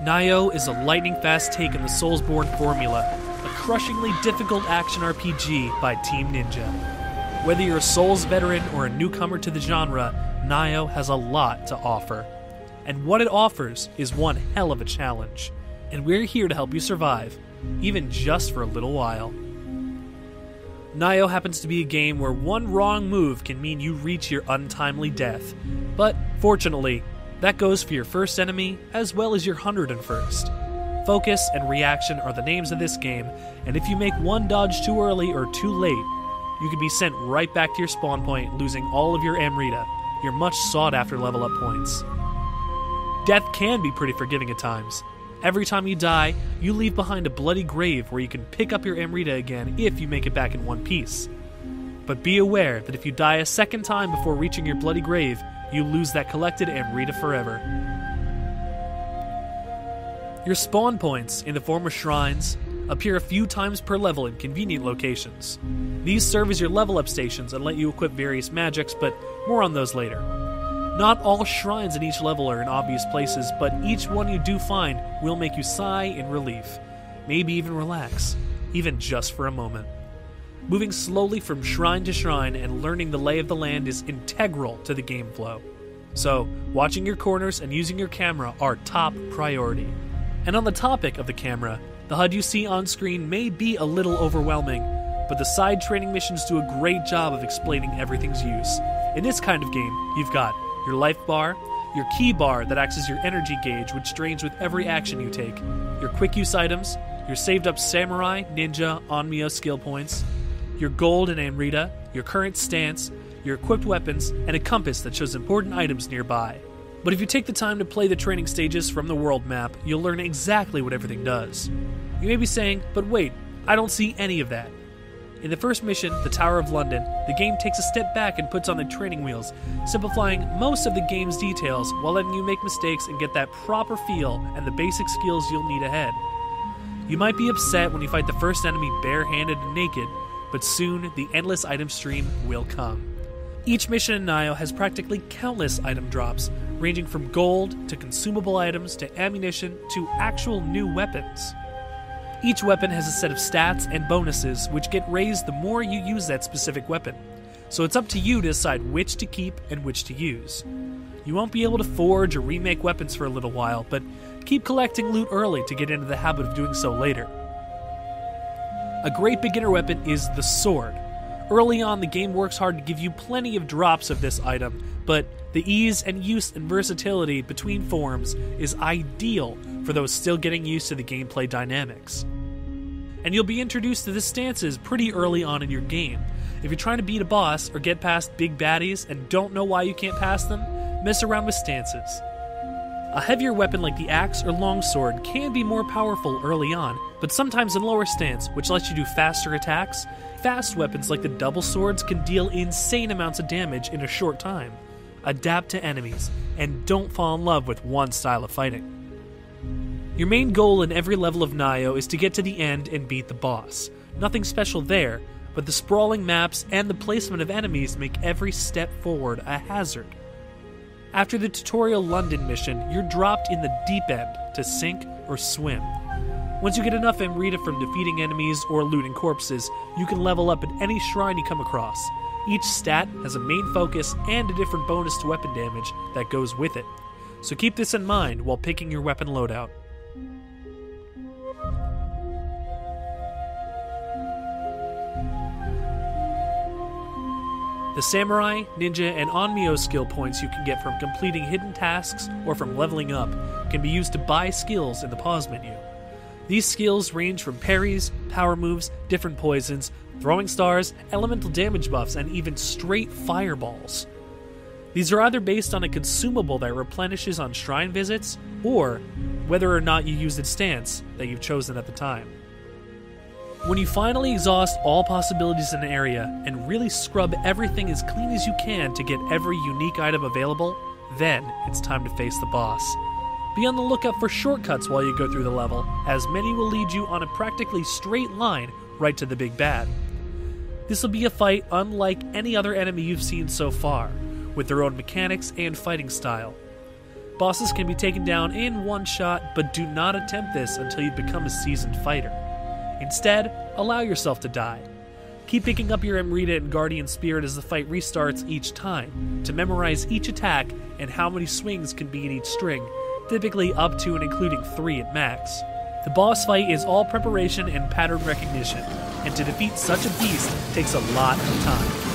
Nioh is a lightning-fast take on the SoulsBorne formula, a crushingly difficult action RPG by Team Ninja. Whether you're a Souls veteran or a newcomer to the genre, Nioh has a lot to offer. And what it offers is one hell of a challenge, and we're here to help you survive, even just for a little while. Nioh happens to be a game where one wrong move can mean you reach your untimely death, but fortunately, that goes for your first enemy as well as your 101st. Focus and reaction are the names of this game, and if you make one dodge too early or too late, you can be sent right back to your spawn point, losing all of your Amrita, your much sought-after level-up points. Death can be pretty forgiving at times. Every time you die, you leave behind a bloody grave where you can pick up your Amrita again if you make it back in one piece. But be aware that if you die a second time before reaching your bloody grave, you lose that collected Amrita forever. Your spawn points, in the form of shrines, appear a few times per level in convenient locations. These serve as your level-up stations and let you equip various magics, but more on those later. Not all shrines in each level are in obvious places, but each one you do find will make you sigh in relief, maybe even relax, even just for a moment. Moving slowly from shrine to shrine and learning the lay of the land is integral to the game flow. So, watching your corners and using your camera are top priority. And on the topic of the camera, the HUD you see on screen may be a little overwhelming, but the side training missions do a great job of explaining everything's use. In this kind of game, you've got your life bar, your key bar that acts as your energy gauge which drains with every action you take, your quick use items, your saved up samurai, ninja, Nioh skill points, your gold and Amrita, your current stance, your equipped weapons, and a compass that shows important items nearby. But if you take the time to play the training stages from the world map, you'll learn exactly what everything does. You may be saying, but wait, I don't see any of that. In the first mission, the Tower of London, the game takes a step back and puts on the training wheels, simplifying most of the game's details while letting you make mistakes and get that proper feel and the basic skills you'll need ahead. You might be upset when you fight the first enemy barehanded and naked, but soon the endless item stream will come. Each mission in Nioh has practically countless item drops, ranging from gold to consumable items to ammunition to actual new weapons. Each weapon has a set of stats and bonuses which get raised the more you use that specific weapon, so it's up to you to decide which to keep and which to use. You won't be able to forge or remake weapons for a little while, but keep collecting loot early to get into the habit of doing so later. A great beginner weapon is the sword. Early on, the game works hard to give you plenty of drops of this item, but the ease and use and versatility between forms is ideal for those still getting used to the gameplay dynamics. And you'll be introduced to the stances pretty early on in your game. If you're trying to beat a boss or get past big baddies and don't know why you can't pass them, mess around with stances. A heavier weapon like the axe or longsword can be more powerful early on, but sometimes in lower stance, which lets you do faster attacks. Fast weapons like the double swords can deal insane amounts of damage in a short time. Adapt to enemies, and don't fall in love with one style of fighting. Your main goal in every level of Nioh is to get to the end and beat the boss. Nothing special there, but the sprawling maps and the placement of enemies make every step forward a hazard. After the tutorial London mission, you're dropped in the deep end to sink or swim. Once you get enough Amrita from defeating enemies or looting corpses, you can level up at any shrine you come across. Each stat has a main focus and a different bonus to weapon damage that goes with it. So keep this in mind while picking your weapon loadout. The samurai, ninja, and Nioh skill points you can get from completing hidden tasks or from leveling up can be used to buy skills in the pause menu. These skills range from parries, power moves, different poisons, throwing stars, elemental damage buffs, and even straight fireballs. These are either based on a consumable that replenishes on shrine visits, or whether or not you use its stance that you've chosen at the time. When you finally exhaust all possibilities in an area and really scrub everything as clean as you can to get every unique item available, then it's time to face the boss. Be on the lookout for shortcuts while you go through the level, as many will lead you on a practically straight line right to the big bad. This will be a fight unlike any other enemy you've seen so far, with their own mechanics and fighting style. Bosses can be taken down in one shot, but do not attempt this until you become a seasoned fighter. Instead, allow yourself to die. Keep picking up your Amrita and Guardian Spirit as the fight restarts each time, to memorize each attack and how many swings can be in each string, typically up to and including 3 at max. The boss fight is all preparation and pattern recognition, and to defeat such a beast takes a lot of time.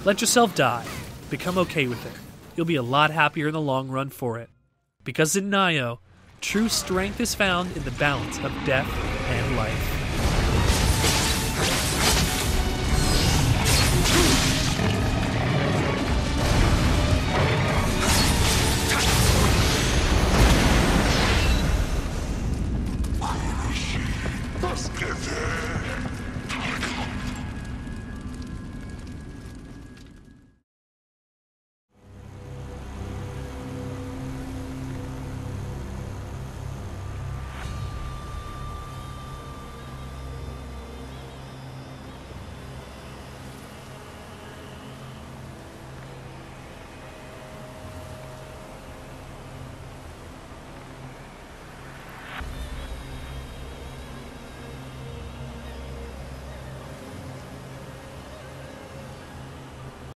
Let yourself die. Become okay with it. You'll be a lot happier in the long run for it. Because in Nioh, true strength is found in the balance of death and life. Das Gewehr!